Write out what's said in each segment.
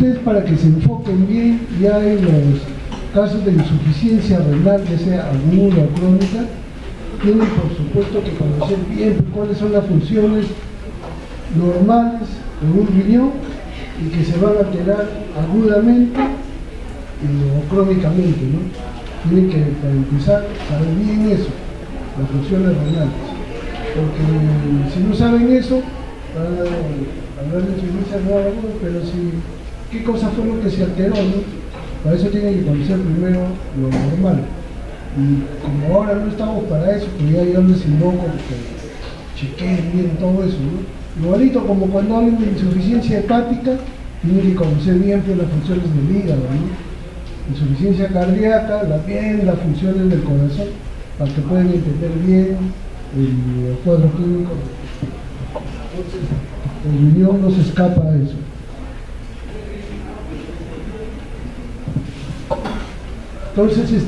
ustedes, para que se enfoquen bien ya en los casos de insuficiencia renal, ya sea aguda o crónica, tienen por supuesto que conocer bien cuáles son las funciones normales de un riñón y que se van a alterar agudamente o crónicamente, ¿no? Tienen que, para empezar, saber bien eso, las funciones renales, porque si no saben eso, van a hablar de insuficiencia renal aguda, pero si, ¿qué cosa fue lo que se alteró, no? Para eso tienen que conocer primero lo normal. Y como ahora no estamos para eso, pues ya yo les invoco que chequeen bien todo eso, ¿no? Igualito como cuando hablan de insuficiencia hepática, tienen que conocer bien pues, las funciones del hígado, ¿no? Insuficiencia cardíaca, bien las funciones del corazón, para que puedan entender bien el cuadro clínico. Entonces, el riñón no se escapa a eso. Entonces,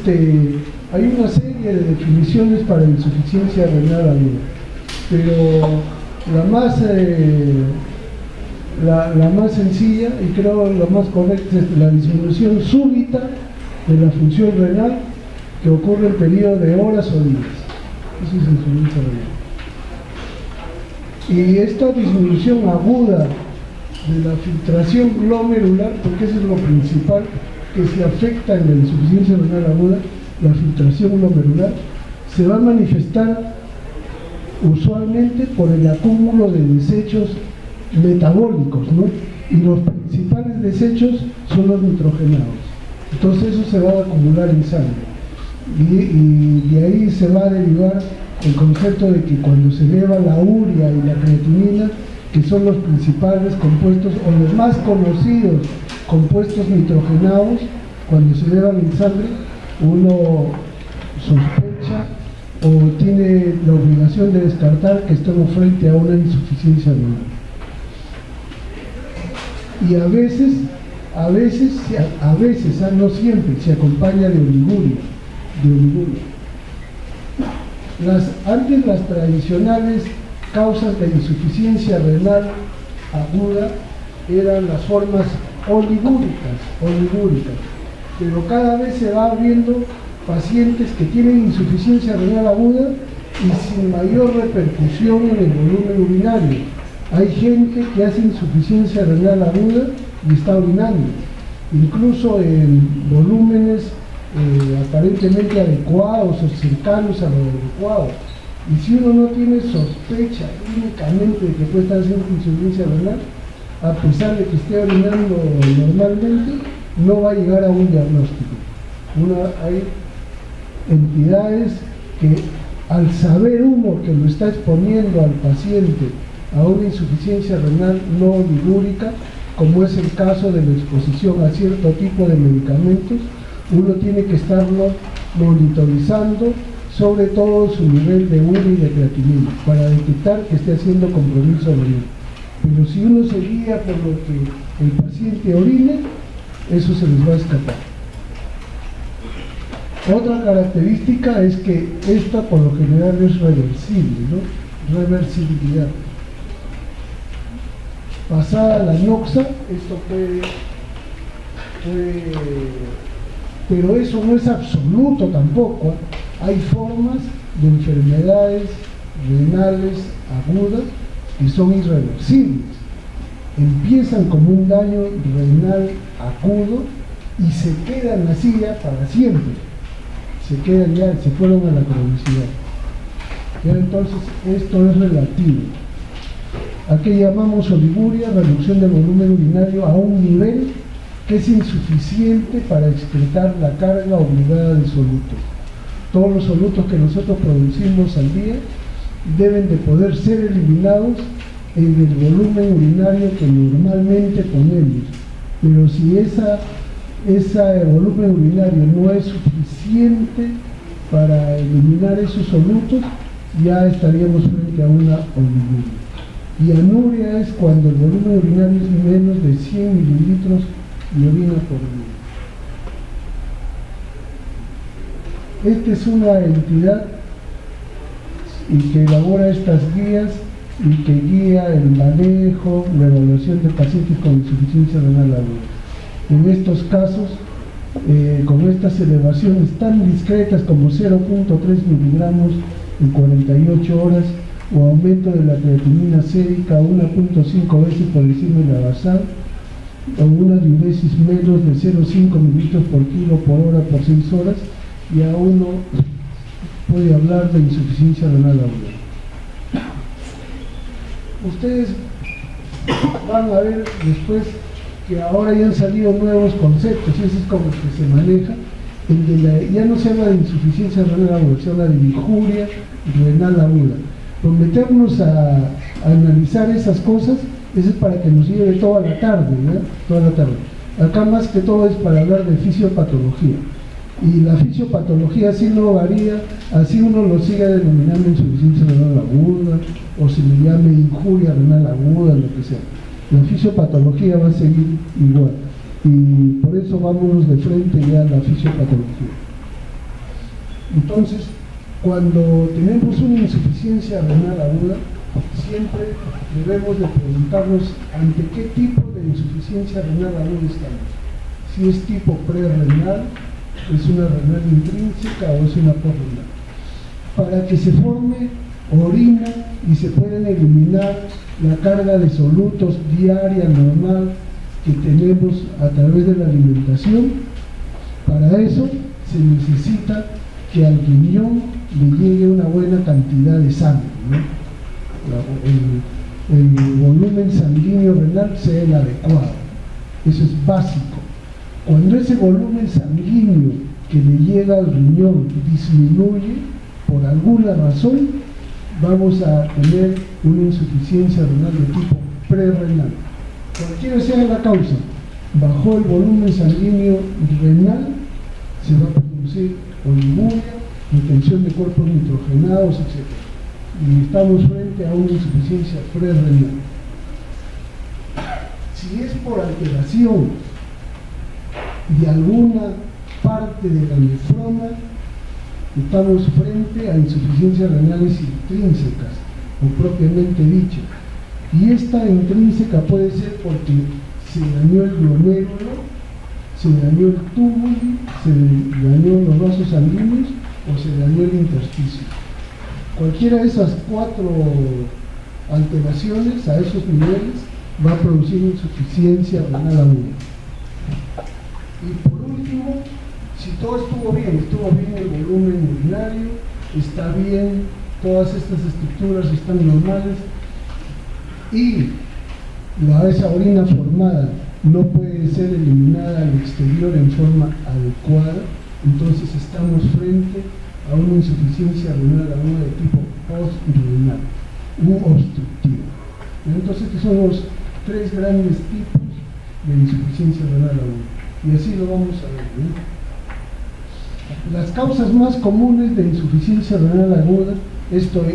hay una serie de definiciones para insuficiencia renal aguda, pero la más sencilla y creo la más correcta es la disminución súbita de la función renal que ocurre en periodo de horas o días. Eso es insuficiencia renal. Y esta disminución aguda de la filtración glomerular, porque eso es lo principal que se afecta en la insuficiencia renal aguda, la filtración glomerular, se va a manifestar usualmente por el acúmulo de desechos metabólicos, ¿no? Y los principales desechos son los nitrogenados. Entonces eso se va a acumular en sangre. Y de ahí se va a derivar el concepto de que cuando se eleva la urea y la creatinina, que son los principales compuestos o los más conocidos compuestos nitrogenados, cuando se elevan en sangre, uno sospecha o tiene la obligación de descartar que estamos frente a una insuficiencia renal. Y a veces, no siempre, se acompaña de oliguria. Antes las tradicionales causas de insuficiencia renal aguda eran las formas oligúricas, pero cada vez se va viendo pacientes que tienen insuficiencia renal aguda y sin mayor repercusión en el volumen urinario. Hay gente que hace insuficiencia renal aguda y está orinando, incluso en volúmenes aparentemente adecuados o cercanos a lo adecuado. Y si uno no tiene sospecha únicamente de que puede estar haciendo insuficiencia renal, a pesar de que esté orinando normalmente, no va a llegar a un diagnóstico. Hay entidades que al saber uno que lo está exponiendo al paciente a una insuficiencia renal no oligúrica, como es el caso de la exposición a cierto tipo de medicamentos, uno tiene que estarlo monitorizando, sobre todo su nivel de urea y de creatinina, para detectar que esté haciendo compromiso renal. Pero si uno se guía por lo que el paciente orine, eso se les va a escapar. Otra característica es que esta por lo general es reversible, ¿no? Reversibilidad. Pasada la noxa, esto puede, pero eso no es absoluto tampoco. Hay formas de enfermedades renales agudas que son irreversibles. Empiezan como un daño renal agudo y se quedan así ya para siempre. Se quedan ya, se fueron a la cronicidad. Ya entonces esto es relativo. ¿A qué llamamos oliguria? Reducción del volumen urinario a un nivel que es insuficiente para excretar la carga obligada de solutos. Todos los solutos que nosotros producimos al día deben de poder ser eliminados en el volumen urinario que normalmente ponemos. Pero si ese volumen urinario no es suficiente para eliminar esos solutos, ya estaríamos frente a una oliguria. Y anuria es cuando el volumen urinario es menos de 100 mililitros de orina por día. Esta es una entidad y que elabora estas guías y que guía el manejo, la evaluación de pacientes con insuficiencia renal aguda. En estos casos, con estas elevaciones tan discretas como 0.3 miligramos en 48 horas, o aumento de la creatinina sérica 1.5 veces por encima de la basal, o una diuresis menos de 0.5 mililitros por kilo por hora por 6 horas, ya uno puede hablar de insuficiencia renal aguda. Ustedes van a ver después que ahora ya han salido nuevos conceptos, y eso es como que se maneja, ya no se habla de insuficiencia renal aguda, se habla de injuria renal aguda. Por meternos a analizar esas cosas, eso es para que nos lleve toda la tarde, ¿no? Toda la tarde. Acá más que todo es para hablar de fisiopatología. Y la fisiopatología así no varía, así uno lo siga denominando insuficiencia renal aguda, o se le llame injuria renal aguda, lo que sea. La fisiopatología va a seguir igual. Y por eso vámonos de frente ya a la fisiopatología. Entonces, cuando tenemos una insuficiencia renal aguda, siempre debemos de preguntarnos ante qué tipo de insuficiencia renal aguda estamos. Si es tipo prerrenal, es una renal intrínseca o es una posrenal. Para que se forme orina y se puedan eliminar la carga de solutos diaria normal que tenemos a través de la alimentación, para eso se necesita que al riñón le llegue una buena cantidad de sangre, ¿no? El volumen sanguíneo renal sea el adecuado. Eso es básico. Cuando ese volumen sanguíneo que le llega al riñón disminuye por alguna razón, vamos a tener una insuficiencia renal de tipo prerrenal. Cualquiera sea la causa, bajó el volumen sanguíneo renal, se va a producir oliguria, retención de cuerpos nitrogenados, etc. Y estamos frente a una insuficiencia prerrenal. Si es por alteración de alguna parte de la nefrona, estamos frente a insuficiencias renales intrínsecas, o propiamente dicha. Y esta intrínseca puede ser porque se dañó el glomérulo, se dañó el túbulo, se dañó los vasos sanguíneos o se dañó el intersticio. Cualquiera de esas 4 alteraciones a esos niveles va a producir insuficiencia renal aguda. Y por último, si todo estuvo bien el volumen urinario, está bien, todas estas estructuras están normales y esa orina formada no puede ser eliminada al exterior en forma adecuada, entonces estamos frente a una insuficiencia renal aguda de tipo postrenal u obstructiva. Entonces, estos son los 3 grandes tipos de insuficiencia renal aguda. Y así lo vamos a ver, ¿no? Las causas más comunes de insuficiencia renal aguda, esto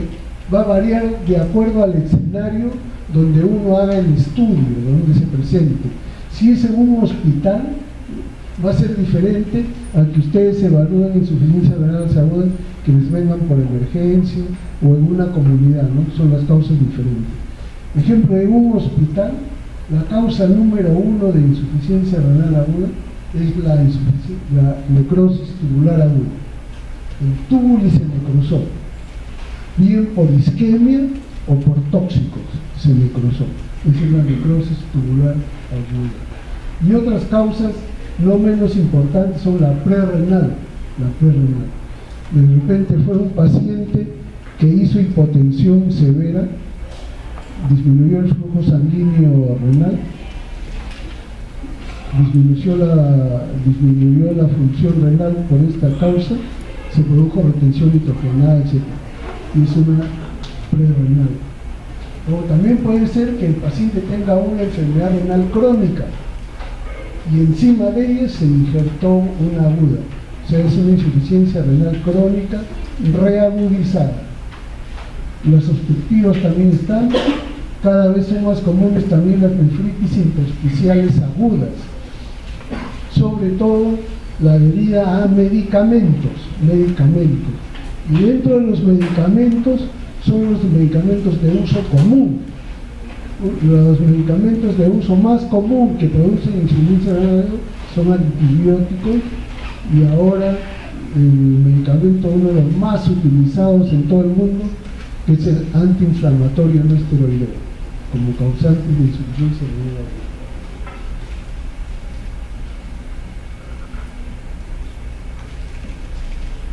va a variar de acuerdo al escenario donde uno haga el estudio, donde se presente. Si es en un hospital, va a ser diferente a que ustedes evalúen insuficiencia renal aguda que les vengan por emergencia o en una comunidad, ¿no? Son las causas diferentes. Ejemplo, en un hospital, la causa número 1 de insuficiencia renal aguda es la necrosis tubular aguda. El túbulo se necrosó, bien por isquemia o por tóxicos se necrosó. Esa es la necrosis tubular aguda. Y otras causas no menos importantes son la prerrenal. De repente fue un paciente que hizo hipotensión severa, disminuyó el flujo sanguíneo renal, disminuyó la función renal por esta causa, se produjo retención nitrogenada, etc. Y es una prerrenal. O también puede ser que el paciente tenga una enfermedad renal crónica y encima de ella se injertó una aguda, o sea, es una insuficiencia renal crónica reagudizada. Las obstructivas también están, cada vez son más comunes también las nefritis intersticiales agudas, sobre todo la adherida a medicamentos. Y dentro de los medicamentos son los medicamentos de uso común, los medicamentos de uso más común que producen insuficiencia renal son antibióticos, y ahora el medicamento, uno de los más utilizados en todo el mundo, que es el antiinflamatorio no esteroideo, como causante de insuficiencia renal.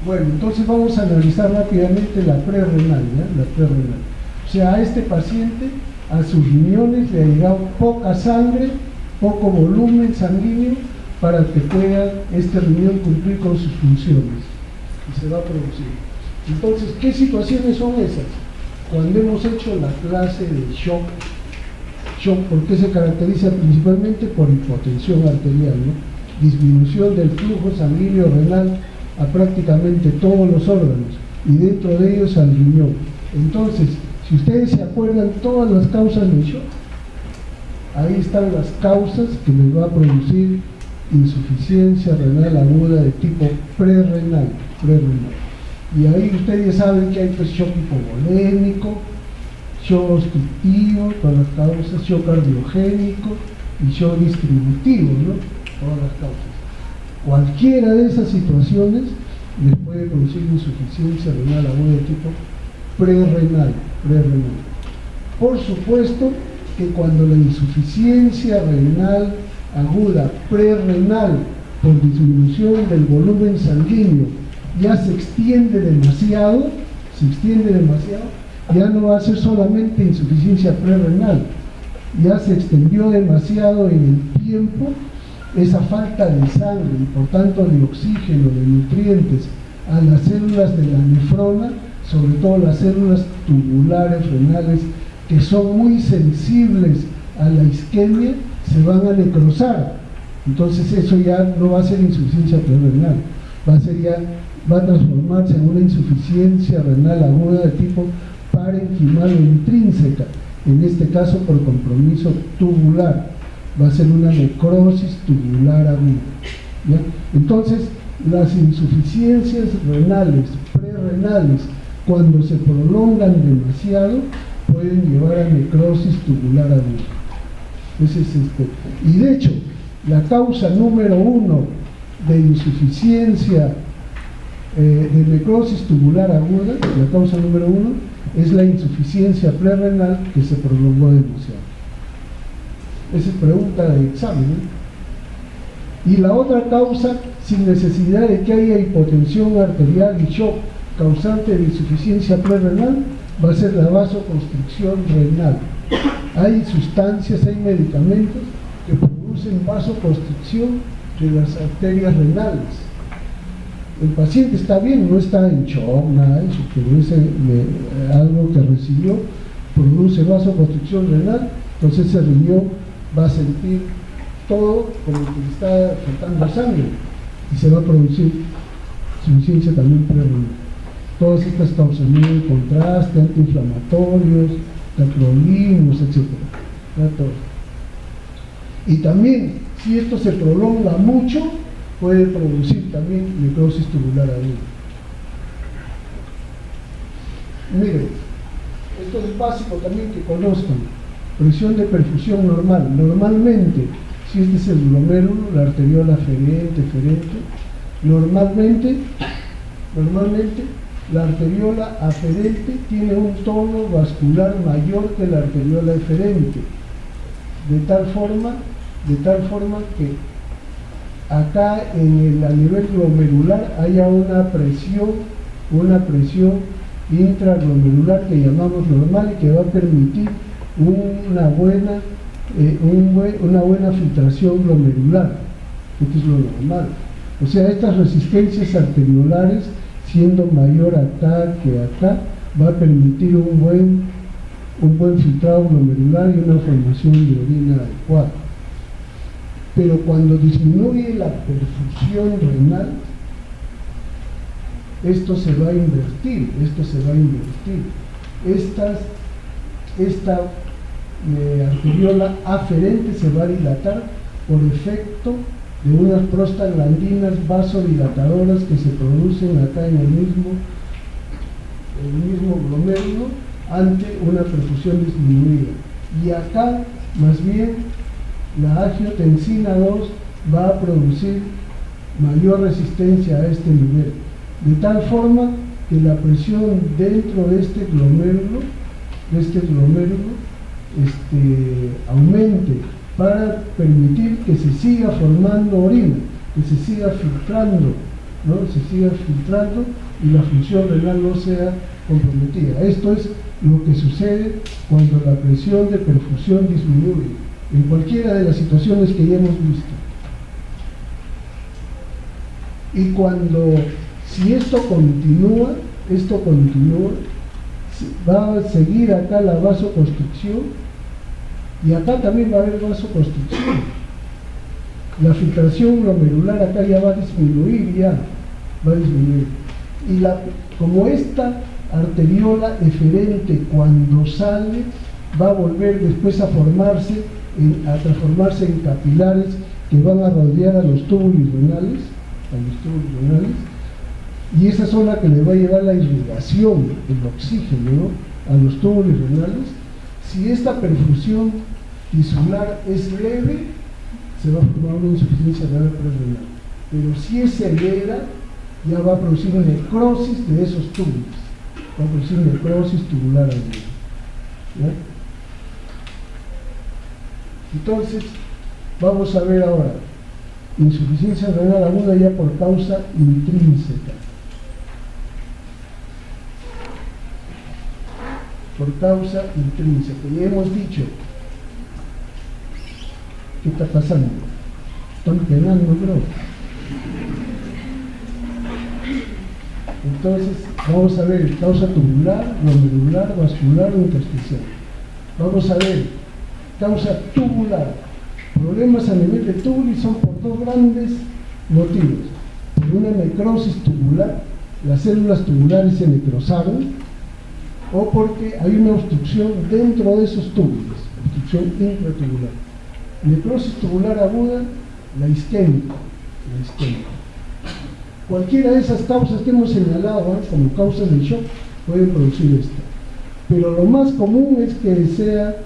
Bueno, entonces vamos a analizar rápidamente la prerrenal, ¿ya? La prerrenal. O sea, a este paciente, a sus riñones le ha llegado poca sangre, poco volumen sanguíneo para que pueda este riñón cumplir con sus funciones y se va a producir. Entonces, ¿qué situaciones son esas? Cuando hemos hecho la clase de shock, porque se caracteriza principalmente por hipotensión arterial, ¿no? Disminución del flujo sanguíneo renal a prácticamente todos los órganos y dentro de ellos al riñón. Entonces, si ustedes se acuerdan todas las causas del shock, ahí están las causas que les va a producir insuficiencia renal aguda de tipo prerrenal. Y ahí ustedes saben que hay pues shock hipovolémico, shock obstructivo, todas las causas, shock cardiogénico y shock distributivo, ¿no? Todas las causas. Cualquiera de esas situaciones les puede producir insuficiencia renal aguda de tipo prerrenal. Por supuesto que cuando la insuficiencia renal aguda prerrenal por disminución del volumen sanguíneo ya se extiende demasiado, ya no va a ser solamente insuficiencia prerrenal, ya se extendió demasiado en el tiempo esa falta de sangre y por tanto de oxígeno, de nutrientes a las células de la nefrona, sobre todo las células tubulares renales, que son muy sensibles a la isquemia, se van a necrosar. Entonces eso ya no va a ser insuficiencia prerrenal, va a transformarse en una insuficiencia renal aguda de tipo parenquimal o intrínseca, en este caso por compromiso tubular, va a ser una necrosis tubular aguda, ¿ya? Entonces las insuficiencias renales, prerrenales, cuando se prolongan demasiado, pueden llevar a necrosis tubular aguda. Y de hecho, la causa número 1 de insuficiencia de necrosis tubular aguda, la causa número 1 es la insuficiencia prerrenal que se prolongó demasiado. Esa es pregunta de examen, ¿no? Y la otra causa, sin necesidad de que haya hipotensión arterial y shock causante de insuficiencia prerrenal, va a ser la vasoconstricción renal. Hay sustancias, hay medicamentos que producen vasoconstricción de las arterias renales. El paciente está bien, no está en shock, nada de eso, pero algo que recibió produce vasoconstricción renal, entonces ese riñón va a sentir todo como que le está faltando sangre y se va a producir insuficiencia también prerrenal. Todas estas causas, de contraste, antiinflamatorios, tacrolimus, etc. Y también, si esto se prolonga mucho, puede producir también necrosis tubular aguda. Miren, esto es básico también que conozcan. Presión de perfusión normal. Normalmente, si este es el glomérulo, la arteriola aferente, normalmente la arteriola aferente tiene un tono vascular mayor que la arteriola eferente, de tal forma que acá a nivel glomerular haya una presión intraglomerular que llamamos normal y que va a permitir una buena filtración glomerular. Esto es lo normal. O sea, estas resistencias arteriolares, siendo mayor acá que acá, va a permitir un buen filtrado glomerular y una formación de orina adecuada. Pero cuando disminuye la perfusión renal, esto se va a invertir. Esta arteriola aferente se va a dilatar por efecto de unas prostaglandinas vasodilatadoras que se producen acá en el mismo glomérulo ante una perfusión disminuida. Y acá, más bien, la angiotensina 2 va a producir mayor resistencia a este nivel, de tal forma que la presión dentro de este glomérulo, aumente para permitir que se siga formando orina, que se siga filtrando, ¿no? Se siga filtrando y la función renal no sea comprometida. Esto es lo que sucede cuando la presión de perfusión disminuye, en cualquiera de las situaciones que ya hemos visto. Y si esto continúa, va a seguir acá la vasoconstricción, y acá también va a haber vasoconstricción. La filtración glomerular acá ya va a disminuir, Y como esta arteriola eferente cuando sale, va a volver después a transformarse en capilares que van a rodear a los túbulos renales, y esa zona que le va a llevar la irrigación, el oxígeno, ¿no?, a los túbulos renales. Si esta perfusión tisular es leve, se va a formar una insuficiencia renal prerenal, pero si es severa, ya va a producir necrosis de esos túbulos, va a producir necrosis tubular aguda, ¿ya? Entonces, vamos a ver ahora insuficiencia renal aguda ya por causa intrínseca. Por causa intrínseca. Y hemos dicho, ¿qué está pasando? Están penando, bro. Entonces, vamos a ver causa tubular, glomerular, vascular o intersticial. Vamos a ver causa tubular. Problemas a nivel de túbulo y son por dos grandes motivos. Por una necrosis tubular, las células tubulares se necrosaron, o porque hay una obstrucción dentro de esos túbulos, obstrucción intratubular. Necrosis tubular aguda, la isquémica. Cualquiera de esas causas que hemos señalado, como causas del shock, pueden producir esto. Pero lo más común es que sea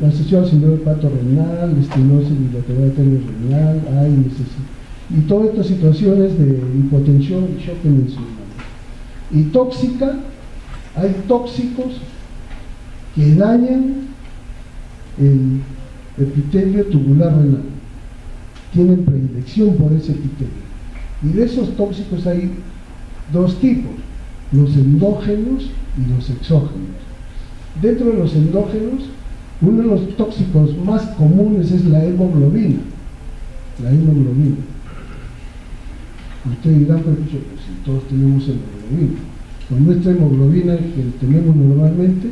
la asociación al síndrome hepatorrenal, estenosis bilateral renal, y todas estas situaciones de hipotensión y shock que mencionamos. Y tóxica, hay tóxicos que dañan el epitelio tubular renal, tienen predilección por ese epitelio. Y de esos tóxicos hay dos tipos, los endógenos y los exógenos. Dentro de los endógenos, uno de los tóxicos más comunes es la hemoglobina. Ustedes dirán, pero pues, si todos tenemos hemoglobina. Con nuestra hemoglobina que tenemos normalmente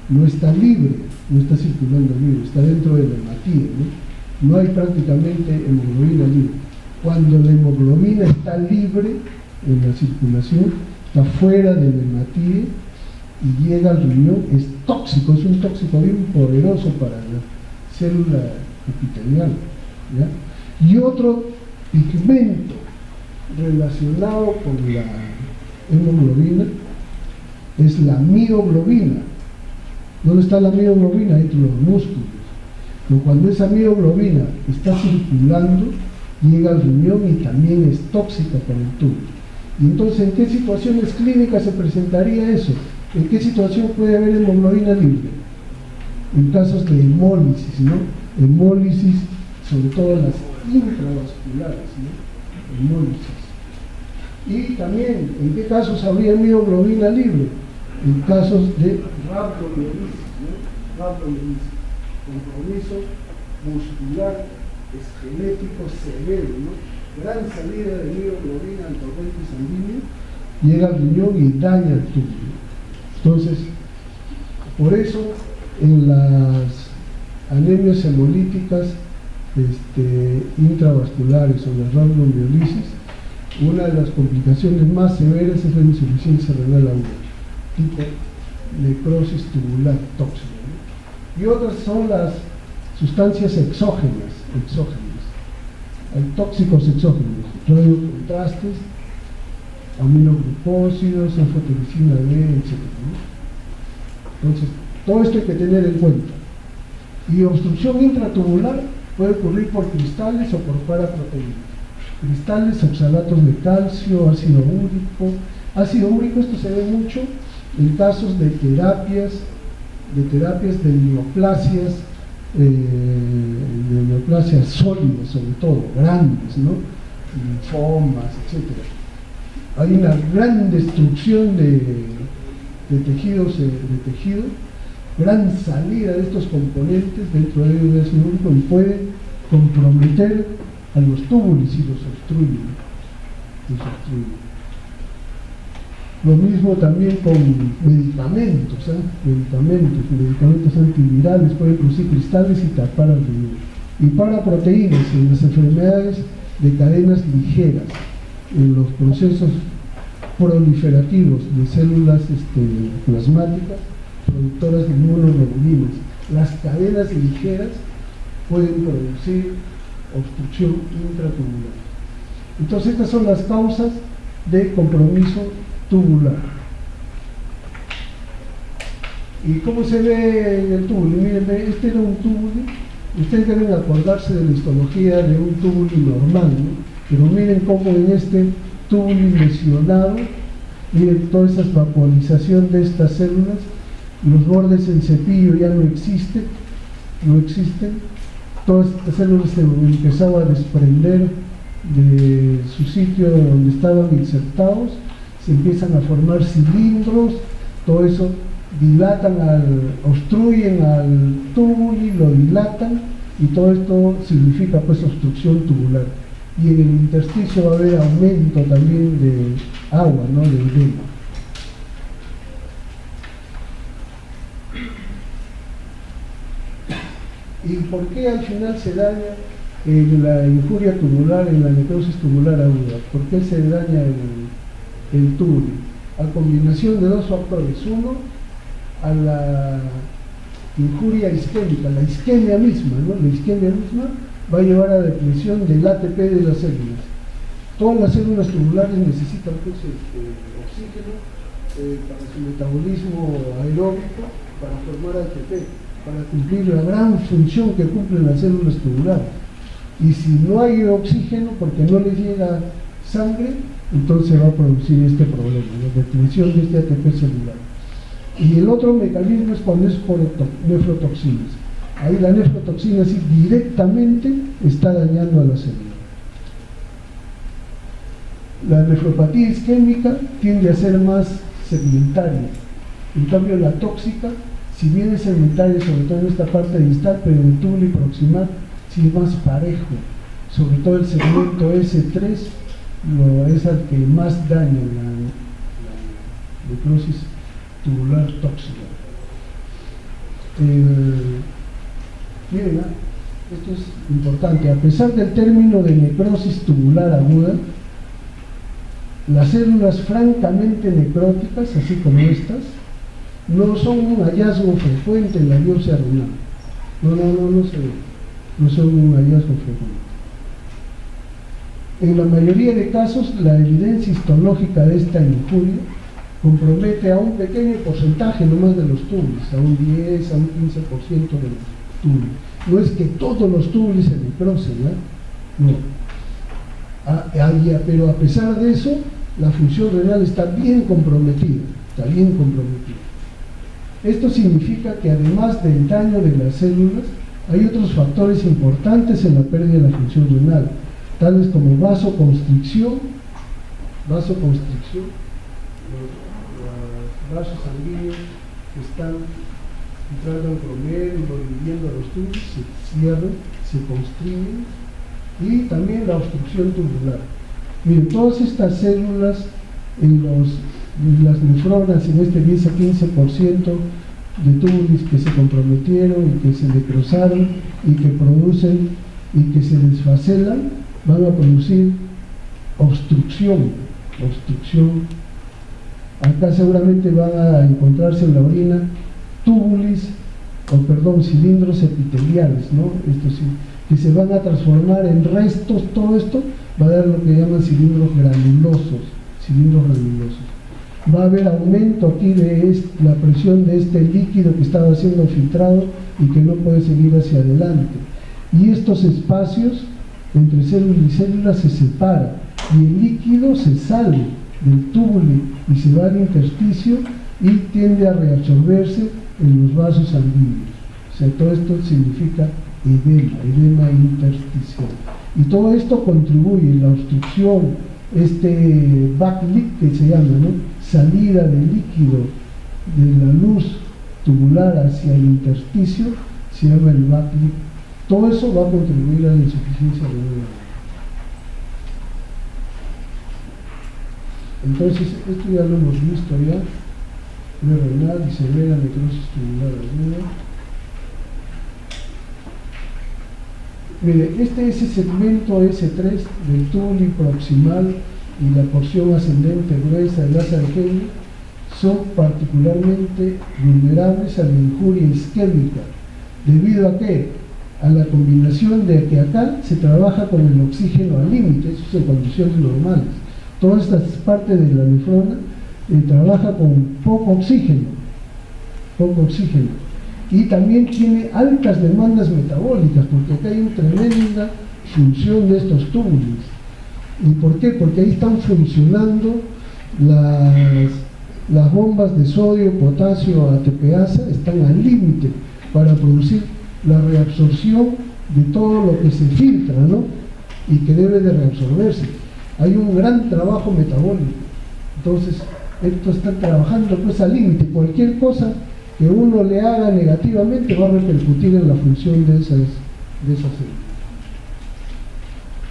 no está libre, no está circulando libre, está dentro del hematíe, ¿no? No hay prácticamente hemoglobina libre. Cuando la hemoglobina está libre en la circulación, está fuera del hematíe y llega al riñón, es tóxico, es un tóxico bien poderoso para la célula epitelial, ¿ya? Y otro pigmento relacionado con la hemoglobina es la mioglobina. ¿Dónde está la mioglobina? Dentro de los músculos. Pero cuando esa mioglobina está circulando, llega al riñón y también es tóxica para el tubo. Y entonces, ¿en qué situaciones clínicas se presentaría eso? ¿En qué situación puede haber hemoglobina libre? En casos de hemólisis, ¿no? Hemólisis, sobre todo las intravasculares, ¿no? Hemólisis. Y también, ¿en qué casos habría mioglobina libre? En casos de rhabdomiolisis, ¿no? Rhabdomiolisis, compromiso muscular esquelético severo, ¿no? Gran salida de mioglobina al torrente sanguíneo, llega al riñón y daña el tubo. Entonces, por eso en las anemias hemolíticas intravasculares o la rhabdomiolisis, una de las complicaciones más severas es la insuficiencia renal aguda, tipo necrosis tubular tóxica, ¿no? Y otras son las sustancias exógenas. Hay tóxicos exógenos, radiocontrastes, aminoglucósidos, anfotericina B, etc., ¿no? Entonces, todo esto hay que tener en cuenta. Y obstrucción intratubular puede ocurrir por cristales o por paraproteínas. Cristales, oxalatos de calcio, ácido úrico. Ácido úrico, esto se ve mucho en casos de terapias de neoplasias sólidas, sobre todo, grandes, ¿no? Linfomas, etc. Hay una gran destrucción de tejido, gran salida de estos componentes dentro del ácido úrico y puede comprometer a los túbulos y los obstruye. Lo mismo también con medicamentos, medicamentos antivirales pueden producir cristales y tapar al riñón. Y paraproteínas en las enfermedades de cadenas ligeras, en los procesos proliferativos de células plasmáticas productoras de inmunoglobulinas. Las cadenas ligeras pueden producir obstrucción intratubular. Entonces estas son las causas de compromiso tubular. ¿Y cómo se ve en el túbulo? Miren, este era un túbulo. Ustedes deben acordarse de la histología de un túbulo normal, ¿no? Pero miren cómo en este túbulo lesionado, miren toda esa vaporización de estas células, los bordes en cepillo ya no existen, todas estas células se empezaban a desprender de su sitio donde estaban insertados, se empiezan a formar cilindros, todo eso obstruyen al túbulo y lo dilatan, y todo esto significa pues obstrucción tubular. Y en el intersticio va a haber aumento también de agua, ¿no? De edema. ¿Y por qué al final se daña en la injuria tubular, en la necrosis tubular aguda? ¿Por qué se daña el túbulo? A combinación de dos factores. Uno, a la injuria isquémica, la isquemia misma, ¿no? La isquemia misma va a llevar a depresión del ATP de las células. Todas las células tubulares necesitan pues, oxígeno para su metabolismo aeróbico, para formar ATP, para cumplir la gran función que cumplen las células tubulares. Y si no hay oxígeno, porque no les llega sangre, entonces va a producir este problema, la depresión de este ATP celular. Y el otro mecanismo es cuando es por nefrotoxinas. Ahí la nefrotoxina sí directamente está dañando a la célula. La nefropatía isquémica tiende a ser más segmentaria. En cambio la tóxica, si bien es segmentaria, sobre todo en esta parte distal, pero en el túbulo y proximal, sí es más parejo. Sobre todo el segmento S3 es al que más daña la necrosis tubular tóxica. Miren, esto es importante. A pesar del término de necrosis tubular aguda, las células francamente necróticas, así como estas, no son un hallazgo frecuente en la biopsia renal. No son un hallazgo frecuente. En la mayoría de casos, la evidencia histológica de esta injuria compromete a un pequeño porcentaje nomás de los túbulos, a un 10, a un 15% de los túbulos. No es que todos los túbulos se necrosen, ¿no? Pero a pesar de eso, la función renal está bien comprometida, Esto significa que además del daño de las células, hay otros factores importantes en la pérdida de la función renal, tales como vasoconstricción, los vasos sanguíneos que están entrando en promedio, dividiendo a los túbulos, se cierran, se constriñen, y también la obstrucción tubular. Miren, todas estas células en las nefronas, en este 10 a 15% de túbulos que se comprometieron y que se necrosaron y que producen y que se desfacelan, van a producir obstrucción. Acá seguramente van a encontrarse en la orina cilindros epiteliales, ¿no? Esto sí, que se van a transformar en restos. Todo esto va a dar lo que llaman cilindros granulosos. va a haber aumento aquí de la presión de este líquido que estaba siendo filtrado y que no puede seguir hacia adelante. Y estos espacios entre célula y célula se separan y el líquido se sale del túbulo y se va al intersticio y tiende a reabsorberse en los vasos sanguíneos. O sea, todo esto significa edema intersticial. Y todo esto contribuye a la obstrucción, backleak que se llama, ¿no? Salida del líquido de la luz tubular hacia el intersticio, se llama el backleak. Todo eso va a contribuir a la insuficiencia renal. Entonces, esto ya lo hemos visto ya, renal y severa necrosis tubular aguda. Mire, ese segmento S3 del túbulo proximal y la porción ascendente gruesa del asa de Henle son particularmente vulnerables a la injuria isquémica. ¿Debido a qué? A la combinación de que acá se trabaja con el oxígeno al límite, eso es en condiciones normales. Toda esta parte de la nefrona trabaja con poco oxígeno, y también tiene altas demandas metabólicas, porque acá hay una tremenda función de estos túbulos. ¿Y por qué? Porque ahí están funcionando las bombas de sodio, potasio, ATPasa, están al límite para producir la reabsorción de todo lo que se filtra, ¿no? Y que debe de reabsorberse. Hay un gran trabajo metabólico. Entonces, esto está trabajando pues al límite. Cualquier cosa que uno le haga negativamente va a repercutir en la función de esas células.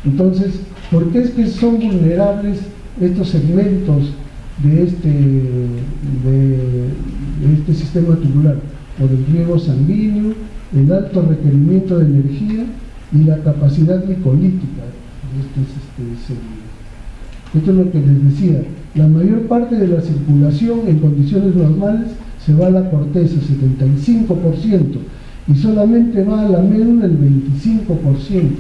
Entonces, ¿por qué es que son vulnerables estos segmentos de este sistema tubular? Por el riego sanguíneo, el alto requerimiento de energía y la capacidad glicolítica de estas células. Esto es lo que les decía. La mayor parte de la circulación en condiciones normales se va a la corteza, 75%, y solamente va a la médula el 25%.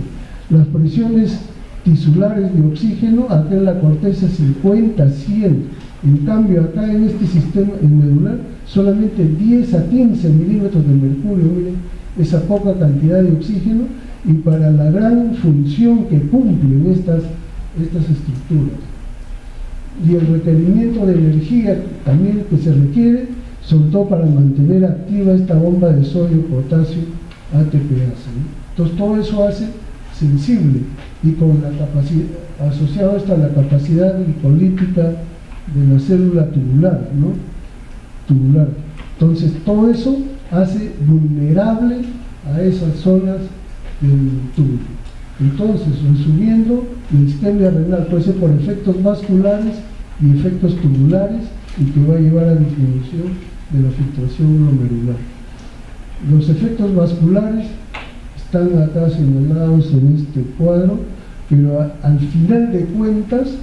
Las presiones tisulares de oxígeno, acá en la corteza 50, 100. En cambio, acá en este sistema medular, solamente 10 a 15 milímetros de mercurio, miren, esa poca cantidad de oxígeno, y para la gran función que cumplen estas estructuras. Y el requerimiento de energía también que se requiere, sobre todo para mantener activa esta bomba de sodio, potasio, ATPasa, ¿no? Entonces todo eso hace sensible, y con la capacidad, asociado está la capacidad glicolítica de la célula tubular, ¿no? Tubular. Entonces todo eso hace vulnerable a esas zonas del túbulo. Entonces, resumiendo, la isquemia renal puede ser por efectos vasculares y efectos tubulares, y que va a llevar a disminución de la filtración glomerular. Los efectos vasculares están acá señalados en este cuadro, pero al final de cuentas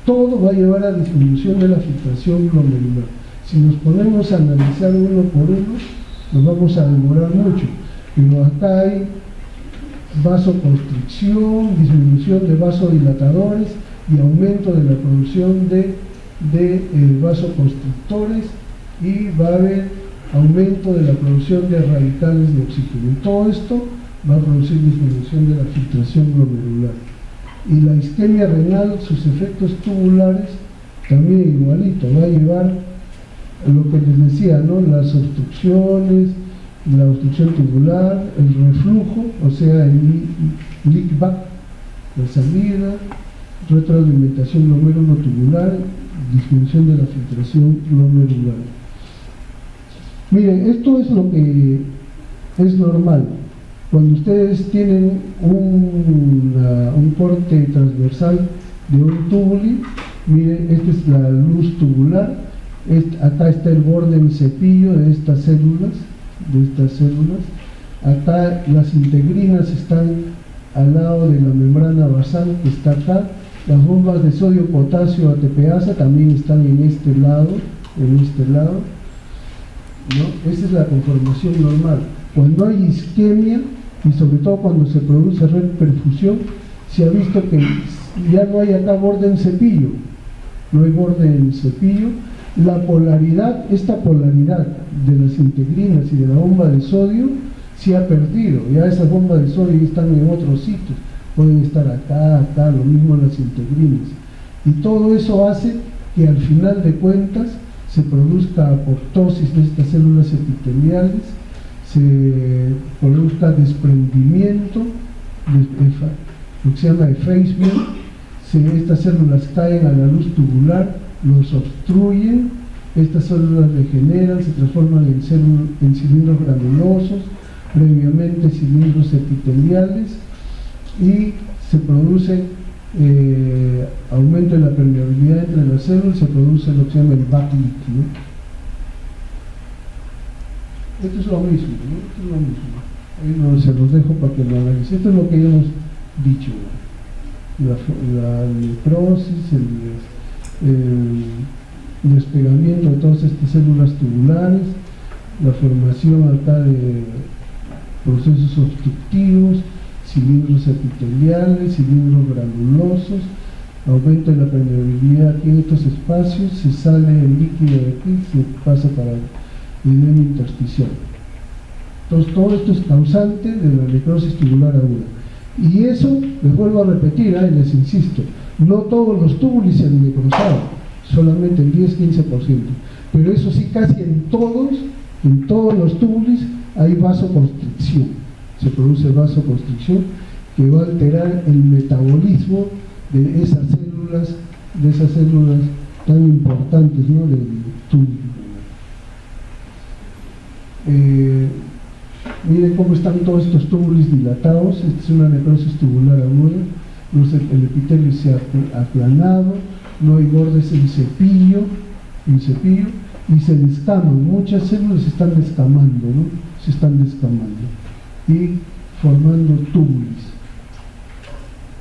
todo va a llevar a disminución de la filtración glomerular. Si nos ponemos a analizar uno por uno, nos vamos a demorar mucho, pero acá hay vasoconstricción, disminución de vasodilatadores y aumento de la producción de vasoconstrictores, y va a haber aumento de la producción de radicales de oxígeno. Y todo esto va a producir disminución de la filtración glomerular. Y la isquemia renal, sus efectos tubulares, también igualito, va a llevar a lo que les decía, ¿no? Las obstrucciones, la obstrucción tubular, el reflujo, o sea, el leak back, la salida, retroalimentación glomerulotubular, disminución de la filtración glomerular. Miren, esto es lo que es normal. Cuando ustedes tienen un corte transversal de un túbulo, miren, esta es la luz tubular, acá está el borde en cepillo de estas células, acá las integrinas están al lado de la membrana basal que está acá, las bombas de sodio, potasio, ATPasa también están en este lado, ¿no? Esa es la conformación normal. Cuando hay isquemia, y sobre todo cuando se produce reperfusión, se ha visto que ya no hay acá borde en cepillo, no hay borde en cepillo, Esta polaridad de las integrinas y de la bomba de sodio se ha perdido. Ya esas bombas de sodio están en otros sitios, pueden estar acá, lo mismo las integrinas. Y todo eso hace que al final de cuentas se produzca apoptosis de estas células epiteliales, se produzca desprendimiento, lo que se llama effacement. Estas células caen a la luz tubular, los obstruyen, estas células regeneran, se transforman en cilindros granulosos, previamente cilindros epiteliales, y se produce aumento en la permeabilidad entre las células, se produce lo que se llama el backlit, ¿no? Esto es lo mismo, ¿no? Esto es lo mismo. Ahí no, se los dejo para que lo analicen. Esto es lo que ya hemos dicho, ¿no? La necrosis, el despegamiento de todas estas células tubulares, la formación acá de procesos obstructivos, cilindros epiteliales, cilindros granulosos, aumento de la permeabilidad aquí en estos espacios, se sale el líquido de aquí, se pasa para el edema intersticial. Entonces todo esto es causante de la necrosis tubular aguda. Y eso, les vuelvo a repetir, y les insisto, no todos los túbulos se han necrosado, solamente el 10-15%, pero eso sí, casi en todos los túbulos hay vasoconstricción, se produce vasoconstricción que va a alterar el metabolismo de esas células tan importantes, ¿no?, del túbulo. Miren cómo están todos estos túbulos dilatados. Esta es una necrosis tubular aguda. El epitelio se ha aplanado, no hay bordes en cepillo, y se descaman. Muchas células se están descamando, ¿no? Se están descamando y formando túbulos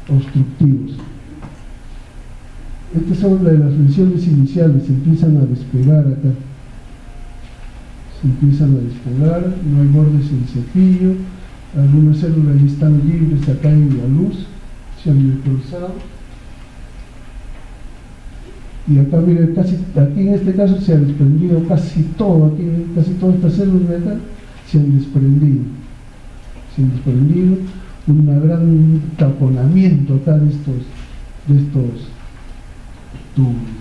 obstructivos. Estas son las lesiones iniciales, se empiezan a despegar acá. Se empiezan a despegar, no hay bordes en cepillo, algunas células ya están libres acá en la luz, se han necrosado. Y acá miren, aquí en este caso se ha desprendido casi todo, aquí casi todas estas células de acá se han desprendido, un gran taponamiento acá de estos túbulos.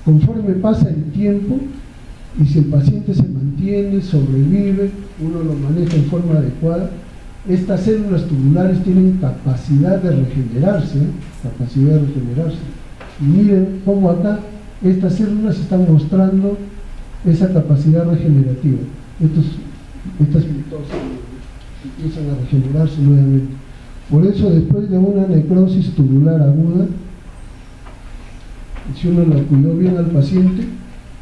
Conforme pasa el tiempo y si el paciente se mantiene, sobrevive, uno lo maneja en forma adecuada, estas células tubulares tienen capacidad de regenerarse, y miren cómo acá estas células están mostrando esa capacidad regenerativa. Estas mitosas empiezan a regenerarse nuevamente. Por eso, después de una necrosis tubular aguda, si uno la cuidó bien al paciente,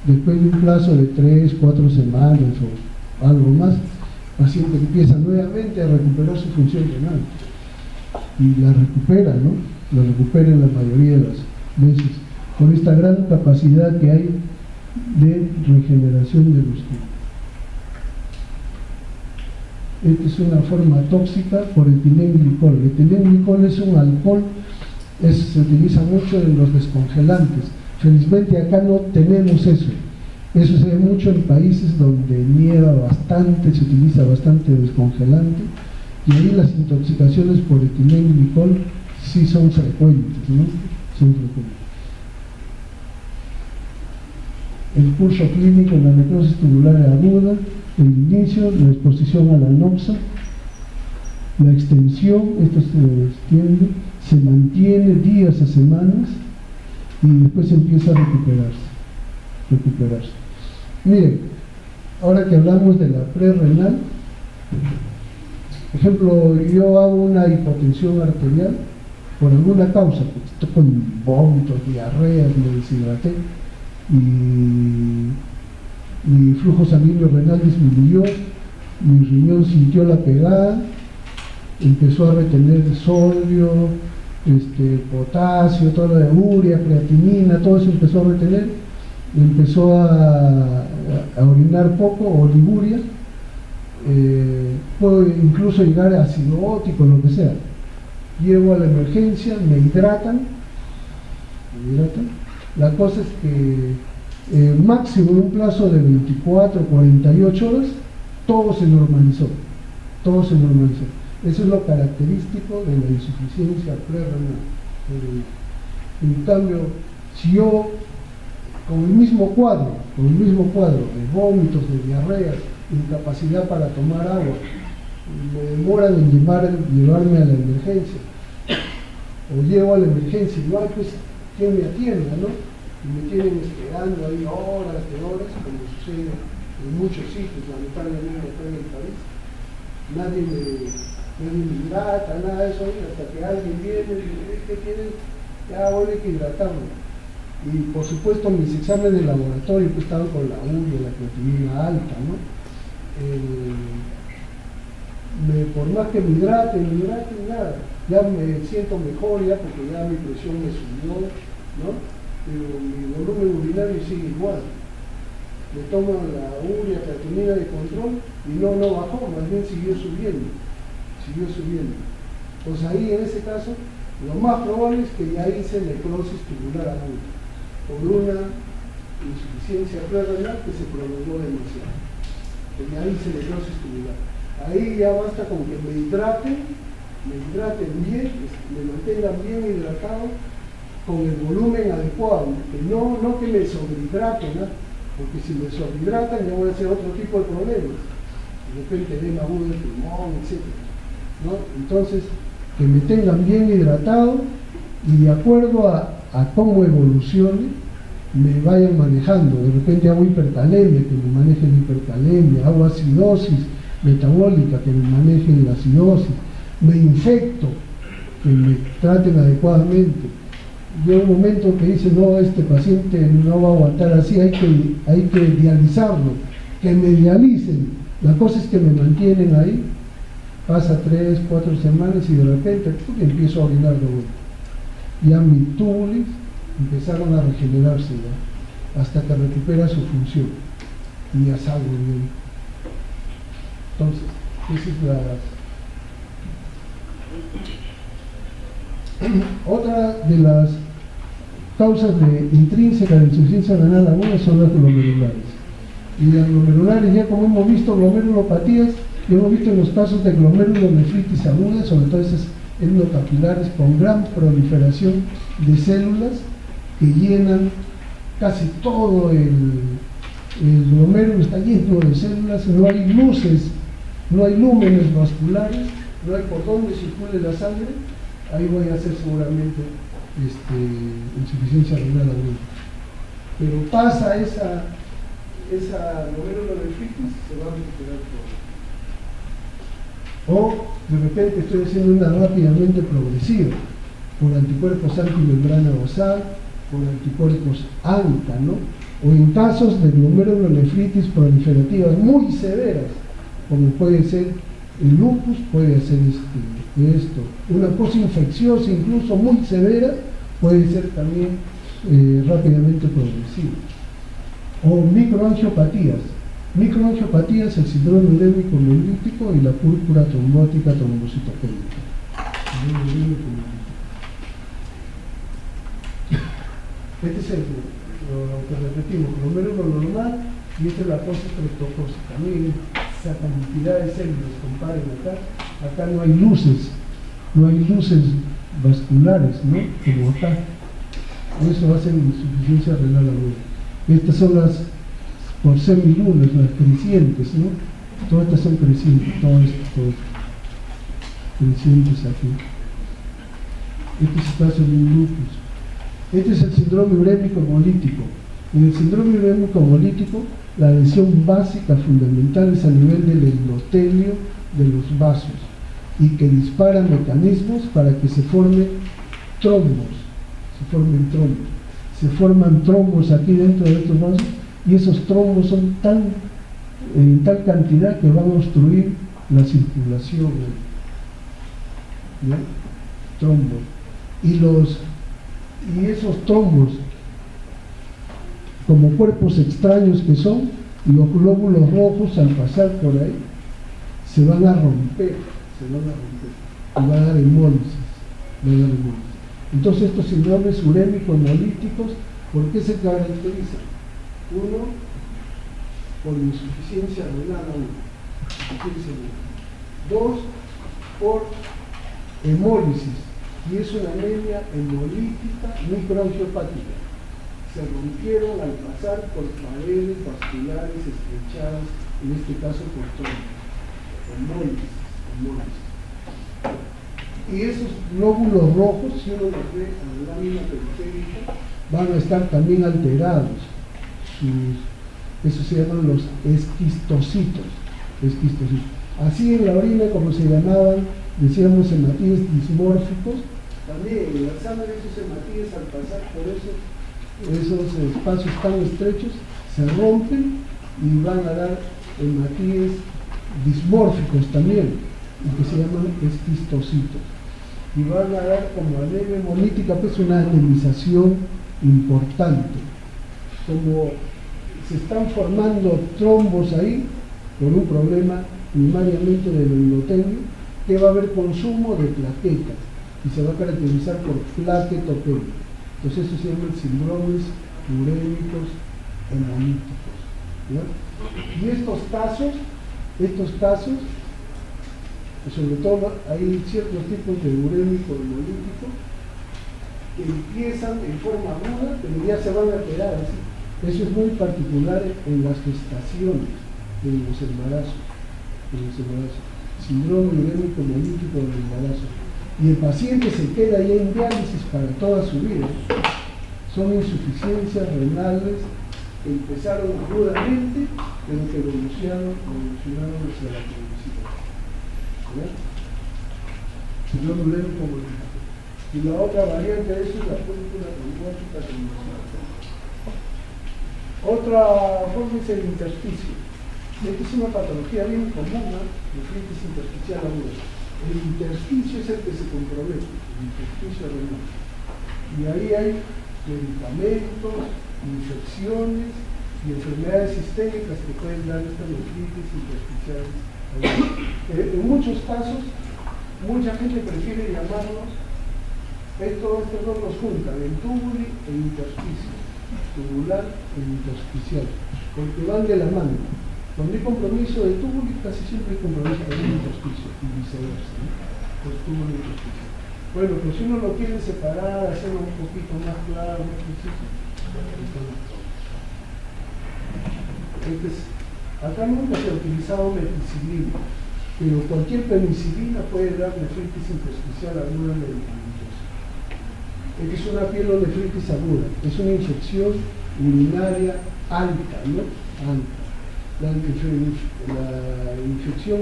después de un plazo de 3-4 semanas o algo más, el paciente empieza nuevamente a recuperar su función renal y la recupera, ¿no? La recupera en la mayoría de las veces, con esta gran capacidad que hay de regeneración de los túbulos. Esta es una forma tóxica por etilenglicol. El etilenglicol es un alcohol, se utiliza mucho en los descongelantes. Felizmente acá no tenemos eso. Eso se ve mucho en países donde nieva bastante, se utiliza bastante descongelante, y ahí las intoxicaciones por etilenglicol sí son frecuentes, ¿no? Son frecuentes. El curso clínico en la necrosis tubular aguda: el inicio, la exposición a la noxa, la extensión, esto se extiende, se mantiene días a semanas y después empieza a recuperarse. Miren, ahora que hablamos de la prerrenal, por ejemplo, yo hago una hipotensión arterial por alguna causa, porque estoy con vómitos, diarreas, me deshidraté y mi flujo sanguíneo renal disminuyó, mi riñón sintió la pegada, empezó a retener sodio, potasio, toda la urea, creatinina, todo eso empezó a retener, empezó a orinar poco, oliguria, puedo incluso llegar a ácido óptico, lo que sea. Llego a la emergencia, me hidratan, La cosa es que máximo en un plazo de 24, 48 horas, todo se normalizó, todo se normalizó. Eso es lo característico de la insuficiencia prerrenal. En cambio, si yo con el mismo cuadro de vómitos, de diarreas, incapacidad para tomar agua, me demoran en llevarme a la emergencia, o llego a la emergencia, igual pues, ¿quién me atienda, no? Y me tienen esperando ahí horas de horas, como sucede en muchos sitios, lamentablemente acá en el país. Nadie me hidrata, nada de eso, hasta que alguien viene y dice, ¿qué tienen? Ya ahora hay que hidratarlo. Y por supuesto mis exámenes de laboratorio que estaban con la urea, la creatinina alta, ¿no? Por más que me hidrate, nada. Ya me siento mejor ya porque ya mi presión me subió, ¿no? Pero mi volumen urinario sigue igual. Me tomo la urea, creatinina de control y no bajó, más bien siguió subiendo. Pues ahí en ese caso, lo más probable es que ya hice necrosis tubular aguda por una insuficiencia prerrenal que se prolongó demasiado. Que ya hice necrosis tubular. Ahí ya basta con que me hidraten bien, me mantengan bien hidratado con el volumen adecuado, que no que me sobrehidraten, ¿no? Porque si me sobrehidratan ya voy a hacer otro tipo de problemas, de repente edema agudo del pulmón, etc., ¿no? Entonces, que me tengan bien hidratado y de acuerdo a cómo evolucione, me vayan manejando. De repente hago hipercalemia, que me manejen hipercalemia, hago acidosis metabólica, que me manejen la acidosis, me infecto, que me traten adecuadamente. Llega un momento que dice, no, este paciente no va a aguantar así, hay que dializarlo, que me dialicen. La cosa es que me mantienen ahí, pasa 3, 4 semanas y de repente empiezo a orinar de vuelta. Ya mis túbulos empezaron a regenerarse ya, hasta que recupera su función y ya salgo bien. Entonces, esa es otra de las causas intrínsecas de insuficiencia renal aguda son las glomerulares. Y las glomerulares, ya como hemos visto, glomerulopatías, y hemos visto en los casos de glomerulonefritis aguda, sobre todo esas endocapilares con gran proliferación de células que llenan casi todo el glomérulo, está lleno de células, no hay luces, no hay lúmenes vasculares, no hay por dónde circule la sangre. Ahí voy a hacer seguramente insuficiencia renal aguda. Pero pasa esa glomerulonefritis, se va a recuperar todo. O de repente estoy haciendo una rápidamente progresiva, por anticuerpos antimembrana basal, por anticuerpos ANCA, ¿no? O en casos de glomerulonefritis proliferativas muy severas, como puede ser el lupus, puede ser una cosa infecciosa incluso muy severa, puede ser también rápidamente progresiva. O microangiopatías, el síndrome urémico hemolítico y la púrpura trombótica trombocitopénica. Este es lo que repetimos, glomérulo normal, y esta es la post-streptocócica. Miren esa cantidad de células, comparen acá no hay luces vasculares, ¿no? Como acá. Eso va a ser insuficiencia renal aguda. Estas son las por semilunas, las crecientes, ¿no? Todas estas son crecientes, todo esto. Crecientes aquí. Este es el caso de un lupus. Este es el síndrome urémico hemolítico. En el síndrome urémico hemolítico, la lesión básica fundamental es a nivel del endotelio de los vasos y que dispara mecanismos para que se formen trombos. Se forman trombos aquí dentro de estos vasos y esos trombos son en tal cantidad que van a obstruir la circulación. ¿Ya? Trombos. Y esos trombos, como cuerpos extraños que son, los glóbulos rojos al pasar por ahí se van a romper y va a dar hemólisis. Entonces estos síndromes urémico hemolíticos ¿Por qué se caracteriza? Uno, por insuficiencia renal aguda. Dos, por hemólisis, y es una anemia hemolítica microangiopática. Se rompieron al pasar por paredes vasculares estrechadas, en este caso por trombos. Hemólisis. Y esos glóbulos rojos, si uno los ve a la lámina periférica, van a estar también alterados. Eso se llaman los esquistocitos. Así en la orina, como se llamaban, decíamos hematíes dismórficos, también en la sangre esos hematíes al pasar por esos espacios tan estrechos se rompen y van a dar hematíes dismórficos también, que se llaman esquistocitos, y van a dar como anemia hemolítica, pues una anemización importante. Como se están formando trombos ahí por un problema primariamente del endotelio, que va a haber consumo de plaquetas y se va a caracterizar por plaquetopenia. Entonces eso se llaman síndromes urémicos hemolíticos, ¿no? Y estos casos, sobre todo hay ciertos tipos de urémico hemolítico que empiezan en forma aguda, pero ya se van a alterar así. Eso es muy particular en las gestaciones, en los embarazos. Síndrome urémico hemolítico del embarazo. Y el paciente se queda ya en diálisis para toda su vida. Son insuficiencias renales que empezaron agudamente, pero que evolucionaron hacia la cronicidad. Síndrome urémico hemolítico. Y la otra variante de eso es la púrpura trombótica convencional. Otra forma es el intersticio. Esta es una patología bien común, nefritis intersticial aguda. El intersticio es el que se compromete, el intersticio renal. Y ahí hay medicamentos, infecciones y enfermedades sistémicas que pueden dar estas nefritis intersticiales agudas. En muchos casos, mucha gente prefiere llamarlos, estos dos los juntan, el tubuli e intersticio, tubular e intersticial, porque van de la mano. Cuando hay compromiso de túbulo, casi siempre hay compromiso de intersticio y viceversa, ¿no? Pues túbulo y intersticio. Bueno, pues si uno lo quiere separar, hacerlo un poquito más claro, más preciso. Acá nunca se ha utilizado meticilina, pero cualquier penicilina puede dar nefritis intersticial aguda medicamentosa. Es una pielonefritis aguda, es una infección urinaria alta, ¿no? Alta. La infección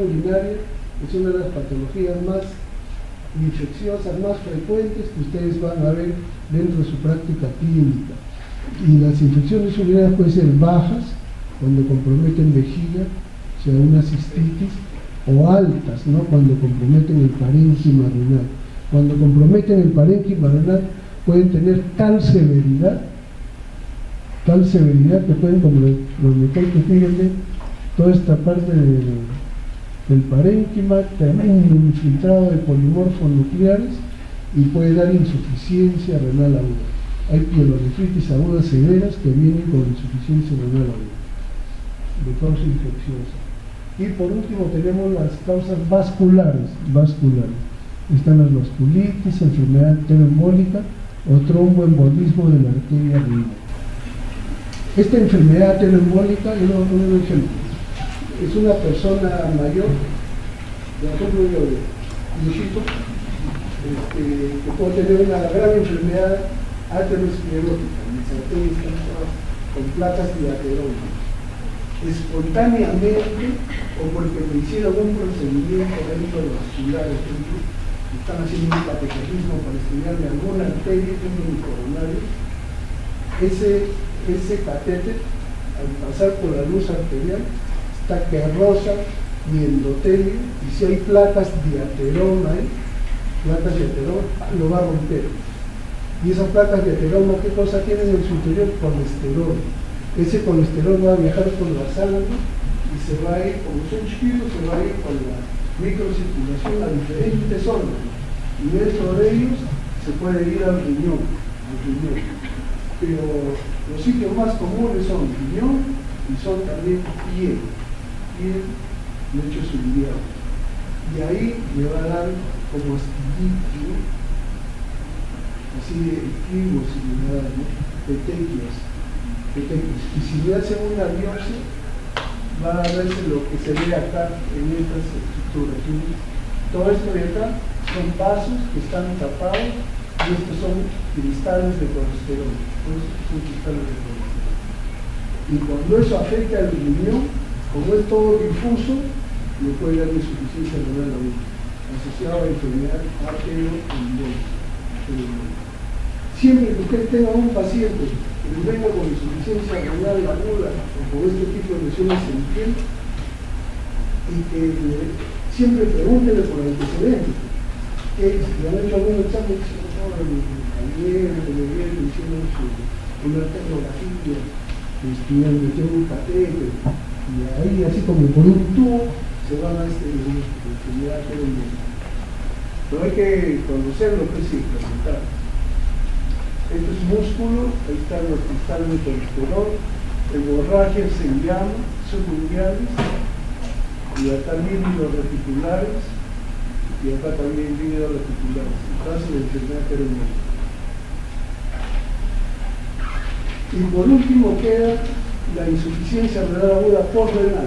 urinaria es una de las patologías más infecciosas, más frecuentes que ustedes van a ver dentro de su práctica clínica. Y las infecciones urinarias pueden ser bajas, cuando comprometen vejiga, o sea, una cistitis, o altas, ¿no? Cuando comprometen el parénquima renal. Cuando comprometen el parénquima renal pueden tener tal severidad que pueden comprometer, fíjense, toda esta parte del parénquima, tremendo infiltrado de polimorfos nucleares, y puede dar insuficiencia renal aguda. Hay pielonefritis agudas severas que vienen con insuficiencia renal aguda, de causa infecciosa. Y por último tenemos las causas vasculares. Están las vasculitis, enfermedad arterioembólica o tromboembolismo de la arteria renal. Esta enfermedad arterioembólica, un ejemplo, es una persona mayor, por ejemplo yo, viejito, que puede tener una gran enfermedad aterosclerótica, mis arterias están todas con placas de ateroma, espontáneamente o porque le hicieron un procedimiento endovascular, están haciendo un cateterismo para estudiarle alguna arteria dentro del coronario, ese catéter, al pasar por la luz arterial, está que roza mi endotelio, y si hay placas de ateroma, lo va a romper. Y esas placas de ateroma, ¿qué cosa tienen en su interior? Colesterol. Ese colesterol va a viajar por la sangre y se va a ir, como son chiquitos, se va a ir con la microcirculación a diferentes órganos. Y dentro de ellos se puede ir al riñón. pero los sitios más comunes son riñón y son también piel, lechos biliares. Y ahí le va a dar como astillito, así de equivos similares, ¿no? Petequias. Y si le hacen una biopsia, va a verse lo que se ve acá en estas estructuras. Todo esto de acá son vasos que están tapados y estos son cristales de colesterol. Son cristales de colesterol. Y cuando eso afecta al riñón, como es todo difuso, le puede dar insuficiencia renal aguda, asociada a enfermedad arteriovenosa. Siempre que usted tenga un paciente que venga con insuficiencia renal aguda o con este tipo de lesiones en piel, y que siempre pregúntele por antecedentes. Que si le han hecho algún examen, ayer le hicieron una tecnología, le metieron un catéter, y ahí, así como por un tubo, se van a enfermedad arteriovenosa. Pero hay que conocer lo que es implementar. Esto es músculo, ahí están los cristales de colesterol, hemorragias en llama, subunguales, y acá líquidos reticulares, y acá también líquidos reticulares, en caso de enfermedad arteriovenosa. Y por último queda la insuficiencia renal aguda porrenal.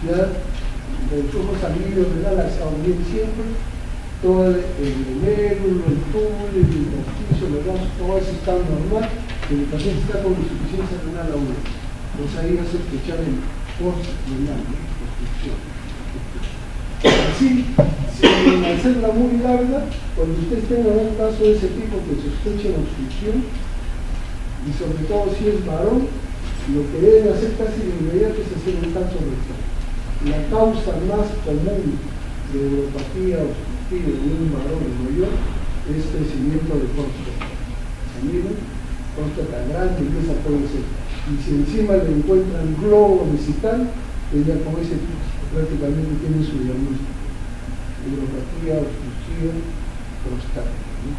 Ya el flujo sanguíneo renal ha estado bien siempre, todo el glomérulo, el túbulo, el intersticio, los vasos, todo eso está normal, pero el paciente está con insuficiencia renal aguda. Entonces ahí va a sospechar el post-renal, ¿no? Así, sin hacerla muy larga, cuando usted tenga un caso de ese tipo que sospeche la obstrucción, y sobre todo si es varón, lo que deben hacer casi de inmediato es hacer un caso rectal. La causa más común de neuropatía obstructiva en un varón mayor es crecimiento de próstata. Miren, próstata grande, y esa puede ser. Y si encima le encuentran globo vesical, ella con ese prácticamente tiene su diagnóstico. Neuropatía obstructiva prostática, ¿no?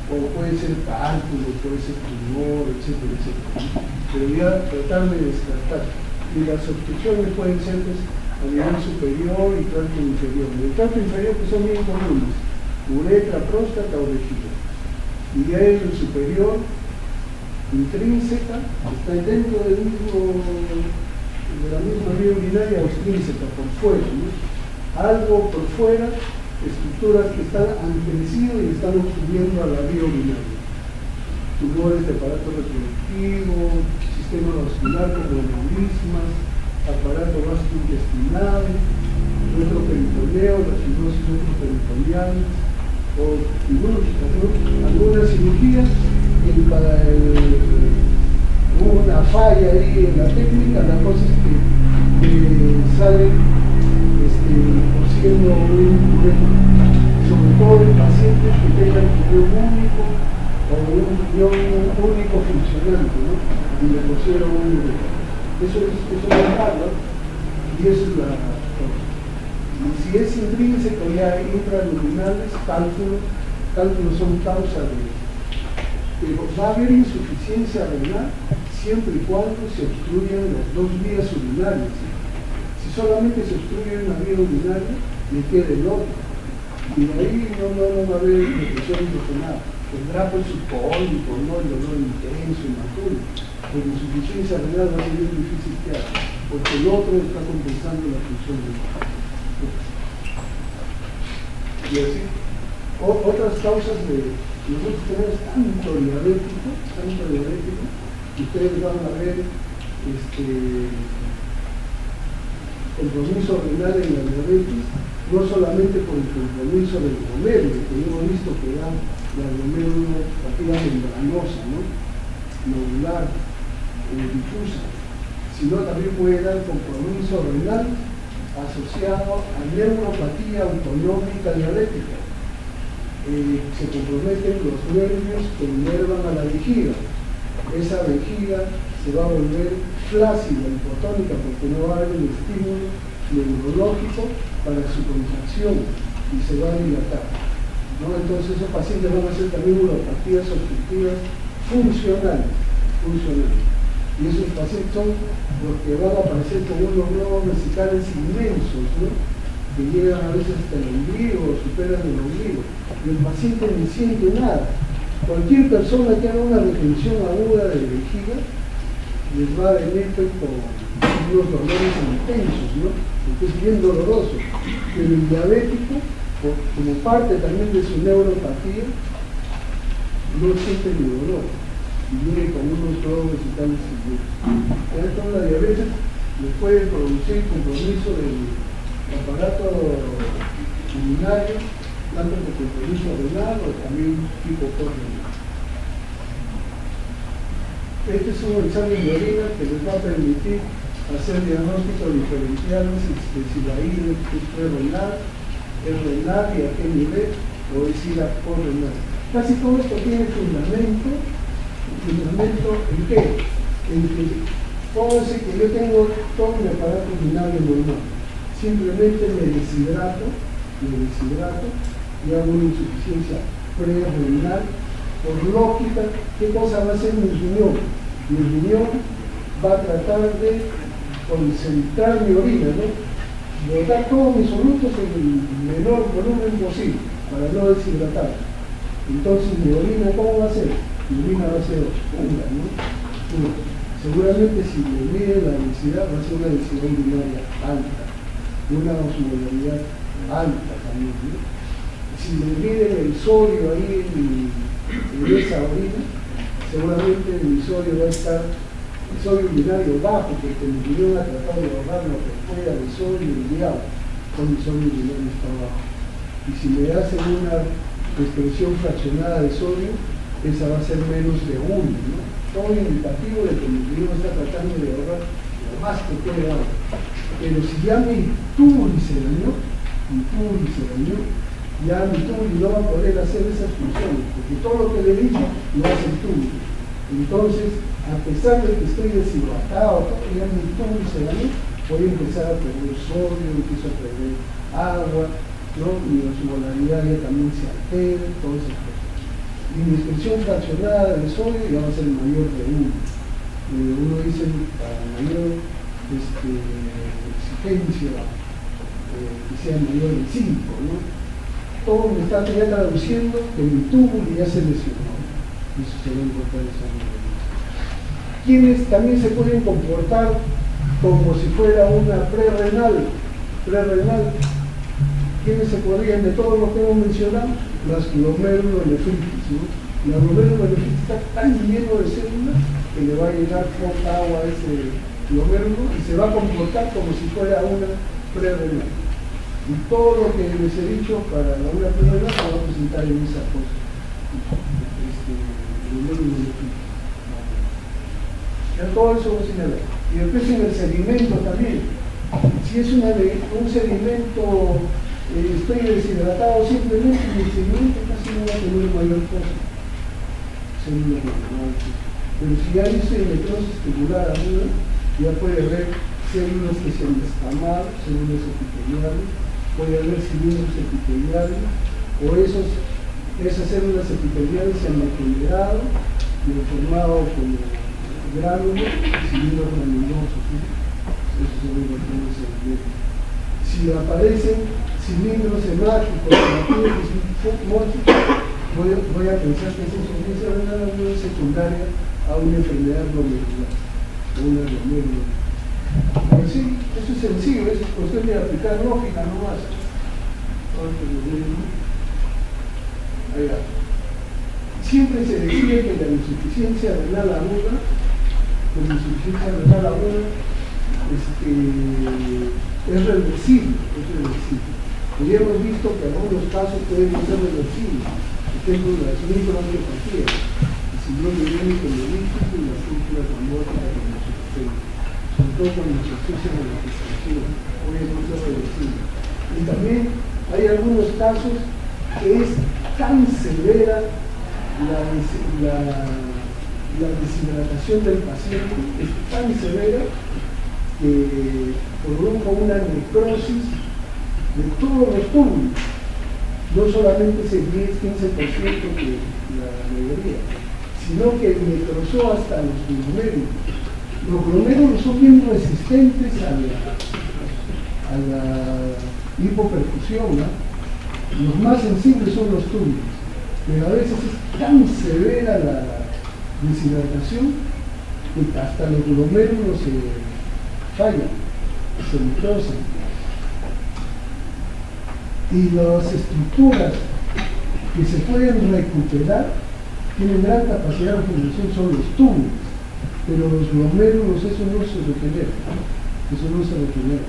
O puede ser cálculo, puede ser tumor, etcétera, etcétera, ¿no? Pero ya tratar de descartar. Y las obstrucciones pueden ser pues, a nivel superior y tracto inferior. En el tracto inferior que son bien comunes, uretra, próstata o vejiga. Y ya en el superior, intrínseca, está dentro de la misma vía urinaria o extrínseca, por fuera, ¿no? Algo por fuera, estructuras que han crecido y están obstruyendo a la vía urinaria. Tumores de aparato reproductivo, sistema vascular como aneurismas, aparato vascointestinal, retroperitoneal, la fibrosis retroperitoneal, o quirúrgicas, ¿no? Algunas cirugías y para hubo una falla ahí en la técnica, la cosa es que sale siendo un sobre todo en pacientes que tengan riñón único o un riñón único funcionante, ¿no? Y le pusieron un uretra. Eso es malo, y eso es la cosa. Y si es intrínseco ya intraluminales, cálculos son causa de. Pero va a haber insuficiencia renal siempre y cuando se obstruyan las dos vías urinarias. Si solamente se obstruye una vía urinaria, le queda el otro. Y de ahí no va a haber depresión indefinida. Tendrá pues su cólico, ¿no? El dolor intenso, inmaturo. Pero insuficiencia renal va a ser bien difícil que haga, porque el otro está compensando la función del cuerpo. Y así, otras causas de. Nosotros tenemos tanto diabético, y ustedes van a ver compromiso renal en la diabetes, no solamente por el compromiso del glomérulo, que hemos visto que da la glomerulopatía membranosa, ¿no? Nodular, difusa, sino también puede dar compromiso renal asociado a neuropatía autonómica diabética. Se comprometen los nervios que inervan a la vejiga. Esa vejiga se va a volver flácida, hipotónica, porque no va a haber un estímulo neurológico para su contracción y se va a dilatar. ¿no? Entonces esos pacientes van a ser también uropatías obstructivas funcionales. Y esos pacientes son los que van a aparecer con unos globos vesicales inmensos, ¿no? Que llegan a veces hasta el ombligo o superan el ombligo. Y el paciente no siente nada. Cualquier persona que haga una retención aguda de vejiga les va a venir con unos dolores intensos, ¿no? Porque es bien doloroso. Pero el diabético, como parte también de su neuropatía, no siente ni dolor. Y viene con unos globos vesicales inmensos. Entonces la diabetes le puede producir compromiso del aparato urinario, tanto por compromiso renal o también tipo renal. Este es un examen de orina que les va a permitir hacer diagnósticos diferenciales de si la ida es pre-renal, es renal y a qué nivel, o es ida por-renal. Casi todo esto tiene fundamento en qué? En que, pónganse que yo tengo todo mi aparato urinario normal, simplemente me deshidrato y hago una insuficiencia pre-renal. Por lógica, ¿qué cosa va a hacer mi riñón? Mi riñón va a tratar de concentrar mi orina, ¿no? Botar todos mis solutos en el menor volumen posible para no deshidratar. Entonces mi orina, ¿cómo va a ser? Mi orina va a ser oscura, ¿no? Seguramente si me mide la densidad va a ser una densidad urinaria alta, una osmolaridad alta también, ¿no? Si me mide el sodio ahí en esa orina, seguramente mi sodio va a estar, el sodio urinario bajo, porque mi riñón ha tratado de ahorrar lo que pueda de sodio y de agua, con mi sodio urinario está bajo. Y si me hacen una expresión fraccionada de sodio, esa va a ser menos de 1, ¿no? Todo indicativo de que mi riñón está tratando de ahorrar lo más que puede agua. Pero si ya mi túbulo se dañó, ya mi túbulo no va a poder hacer esas funciones, porque todo lo que le he dicho lo hace el túbulo. Entonces, a pesar de que estoy deshidratado, ya mi túbulo se dañó, voy a empezar a perder sodio, empiezo a perder agua, ¿no? Mi osmolaridad ya también se altera, todas esas cosas. Y mi expresión fraccionada de sodio ya va a ser mayor de 1. Uno dice para mayor exigencia, que sea mayor de 5, ¿no? Todo me está ya traduciendo que mi túbulo ya se lesionó. Eso se va a encontrar esa manera. Quienes también se pueden comportar como si fuera una pre-renal. ¿Quiénes se podrían, de todo lo que hemos mencionado? Las glomerulonefritis, ¿no? La glomerulonefritis está tan lleno de células que le va a llegar poca agua a ese glomérulo y se va a comportar como si fuera una pre-renal. Y todo lo que les he dicho para una pre-renal se va a presentar en esa cosa. Glomerulonefritis. Ya todo eso va a señalar. Y después en el sedimento también. Si es un sedimento, estoy deshidratado simplemente, y el sedimento casi no va a tener mayor cosa. Pero si ya hice necrosis tubular aguda, ya puede haber células que se han descamado, células epiteliales, puede haber cilindros epiteliales, o esas células epiteliales se han degenerado y han formado como gránulos y cilindros granulosos, ¿sí? Eso se ve en el sedimento. Si aparecen cilindros hemáticos, voy a pensar que esa insuficiencia renal es secundaria a una enfermedad glomerular, o una glomérular. Pero sí, eso es sencillo, es cuestión de aplicar lógica nomás. Ahí va. Siempre se decía que la insuficiencia renal aguda, es reversible. Y hemos visto que en algunos casos pueden ser reversibles. Por ejemplo, las microangiopatías, el síndrome único neolítico y las úlceras amórficas de los estómagos, sobre todo cuando se asocian a la gestación, pueden ser reversibles. Y también hay algunos casos que es tan severa la deshidratación del paciente, es tan severa que provoca una necrosis de todos los túbulos. no solamente ese 10-15% que la mayoría, sino que necrosó hasta los glomérulos. Los glomérulos son bien resistentes a la hipoperfusión, ¿no? Los más sensibles son los túbulos, pero a veces es tan severa la deshidratación que hasta los glomérulos se fallan, se necrosan. Y las estructuras que se pueden recuperar tienen gran capacidad de regeneración, son los túbulos, pero los glomérulos eso no se regenera, eso no se regenera.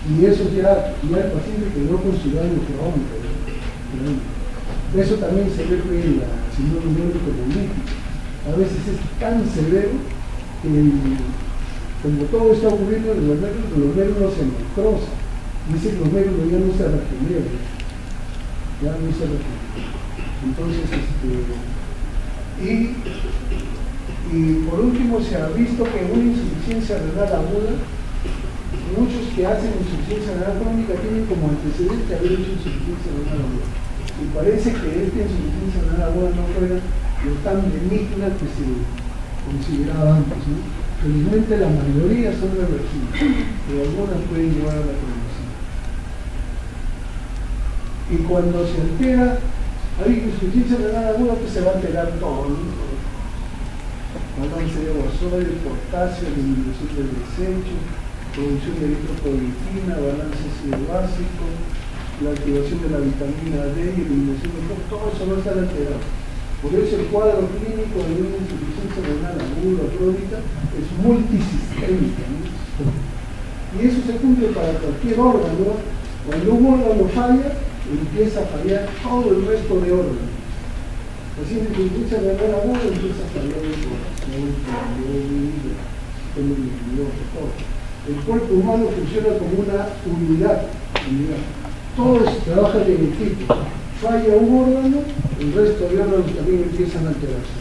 Y eso ya el paciente quedó con su daño crónico. Eso también se ve en la síndrome neurocognitiva. A veces es tan severo que como todo está ocurriendo en el glomérulo se necrosa y ese glomérulo ya no se regenera, ya no se regenera. Entonces, y por último se ha visto que una insuficiencia renal aguda, muchos que hacen insuficiencia renal crónica tienen como antecedente haber hecho insuficiencia renal aguda. Y parece que esta insuficiencia renal aguda no fuera lo tan benigna que se consideraba antes, ¿no? Felizmente la mayoría son reversibles, pero algunas pueden llevar a la progresión. Y cuando se altera, hay insuficiencia renal aguda, pues se va a alterar todo, ¿no? Balance de sodio, potasio, disminución del desecho, producción de eritropoyetina, balance ácido básico, la activación de la vitamina D y eliminación de todo eso va a estar alterado. Por eso el cuadro clínico de una insuficiencia renal aguda crónica es multisistémica, ¿no? Y eso se cumple para cualquier órgano. Cuando un órgano falla, empieza a fallar todo el resto de órganos. Así en insuficiencia renal aguda empieza a fallar el corazón, el todo. El cuerpo humano funciona como una unidad. Todos trabajan en equipo. Falla un órgano, el resto de órganos también empiezan a alterarse.